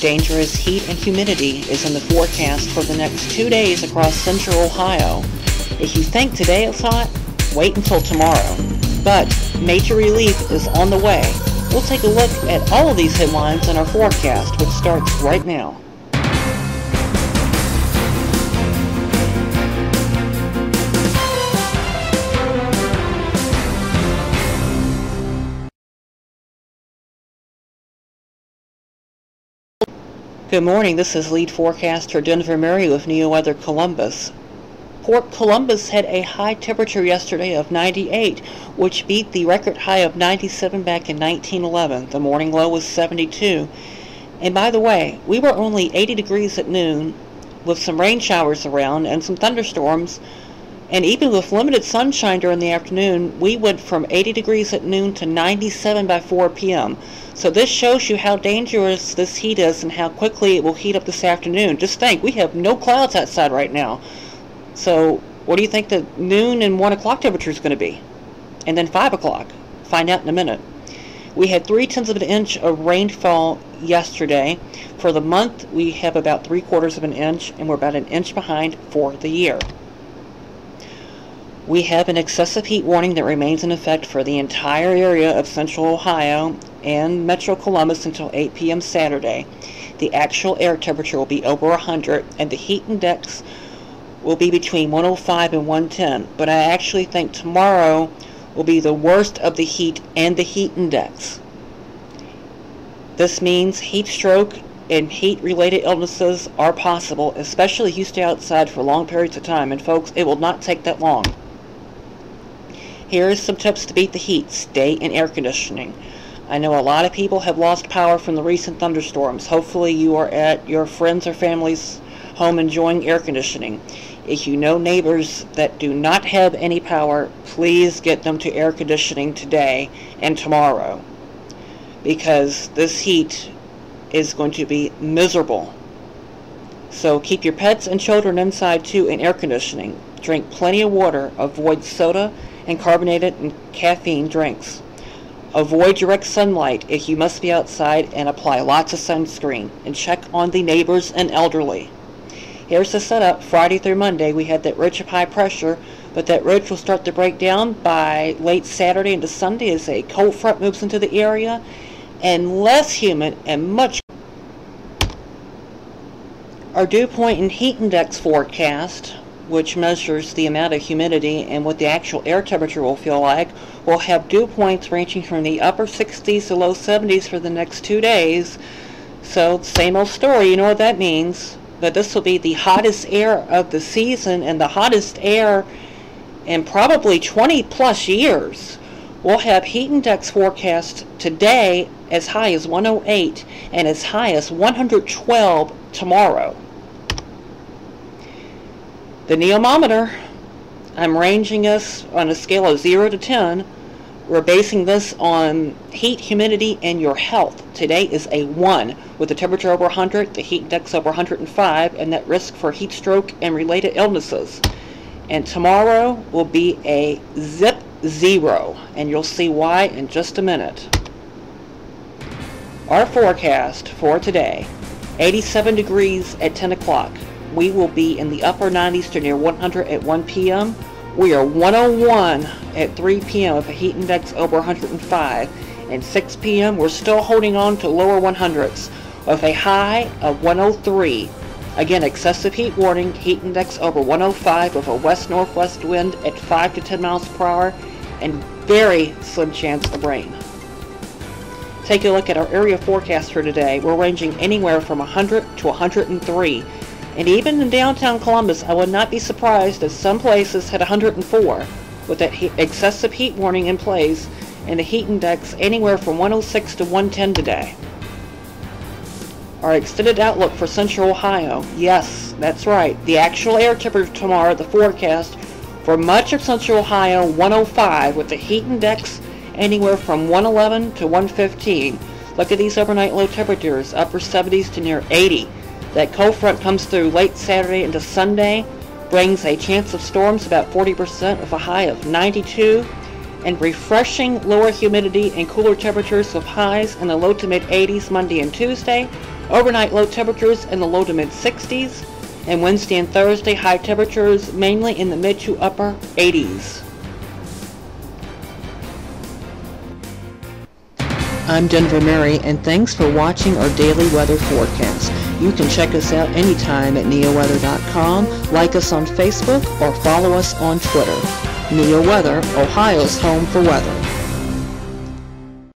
Dangerous heat and humidity is in the forecast for the next 2 days across central Ohio. If you think today is hot, wait until tomorrow. But major relief is on the way. We'll take a look at all of these headlines in our forecast, which starts right now. Good morning, this is lead forecaster Denver Murray with Neoweather Columbus. Port Columbus had a high temperature yesterday of 98, which beat the record high of 97 back in 1911. The morning low was 72. And by the way, we were only 80 degrees at noon with some rain showers around and some thunderstorms. And even with limited sunshine during the afternoon, we went from 80 degrees at noon to 97 by 4 p.m. So this shows you how dangerous this heat is and how quickly it will heat up this afternoon. Just think, we have no clouds outside right now. So what do you think the noon and 1 o'clock temperature is going to be? And then 5 o'clock. Find out in a minute. We had 0.3 of an inch of rainfall yesterday. For the month, we have about 3/4 of an inch, and we're about an inch behind for the year. We have an excessive heat warning that remains in effect for the entire area of central Ohio and Metro Columbus until 8 p.m. Saturday. The actual air temperature will be over 100, and the heat index will be between 105 and 110. But I actually think tomorrow will be the worst of the heat and the heat index. This means heat stroke and heat-related illnesses are possible, especially if you stay outside for long periods of time. And folks, it will not take that long. Here are some tips to beat the heat. Stay in air conditioning. I know a lot of people have lost power from the recent thunderstorms. Hopefully you are at your friends or family's home enjoying air conditioning. If you know neighbors that do not have any power, please get them to air conditioning today and tomorrow, because this heat is going to be miserable. So keep your pets and children inside too in air conditioning. Drink plenty of water. Avoid soda and carbonated and caffeine drinks. Avoid direct sunlight if you must be outside, and apply lots of sunscreen. And check on the neighbors and elderly. Here's the setup. Friday through Monday we had that ridge of high pressure, but that ridge will start to break down by late Saturday into Sunday as a cold front moves into the area, and less humid and much. Our dew point and heat index forecast, which measures the amount of humidity and what the actual air temperature will feel like, will have dew points ranging from the upper 60s to low 70s for the next 2 days. So same old story, you know what that means. But this will be the hottest air of the season and the hottest air in probably 20 plus years. We'll have heat index forecast today as high as 108 and as high as 112 tomorrow. The Neoweather, I'm ranging us on a scale of 0 to 10. We're basing this on heat, humidity, and your health. Today is a 1, with the temperature over 100, the heat index over 105, and that risk for heat stroke and related illnesses. And tomorrow will be a zip 0, and you'll see why in just a minute. Our forecast for today, 87 degrees at 10 o'clock. We will be in the upper 90s to near 100 at 1 p.m. We are 101 at 3 p.m. with a heat index over 105. And 6 p.m. we're still holding on to lower 100s with a high of 103. Again, excessive heat warning, heat index over 105 with a west-northwest wind at 5 to 10 miles per hour and very slim chance of rain. Take a look at our area forecast for today. We're ranging anywhere from 100 to 103. And even in downtown Columbus, I would not be surprised if some places had 104 with that excessive heat warning in place and the heat index anywhere from 106 to 110 today. Our extended outlook for central Ohio. Yes, that's right. The actual air temperature tomorrow, the forecast for much of central Ohio, 105 with the heat index anywhere from 111 to 115. Look at these overnight low temperatures, upper 70s to near 80. That cold front comes through late Saturday into Sunday, brings a chance of storms about 40% with a high of 92, and refreshing lower humidity and cooler temperatures with highs in the low to mid 80s Monday and Tuesday, Overnight low temperatures in the low to mid 60s, and Wednesday and Thursday high temperatures mainly in the mid to upper 80s. I'm Denver Mary, and thanks for watching our daily weather forecast. You can check us out anytime at neoweather.com, like us on Facebook, or follow us on Twitter. Neoweather, Ohio's home for weather.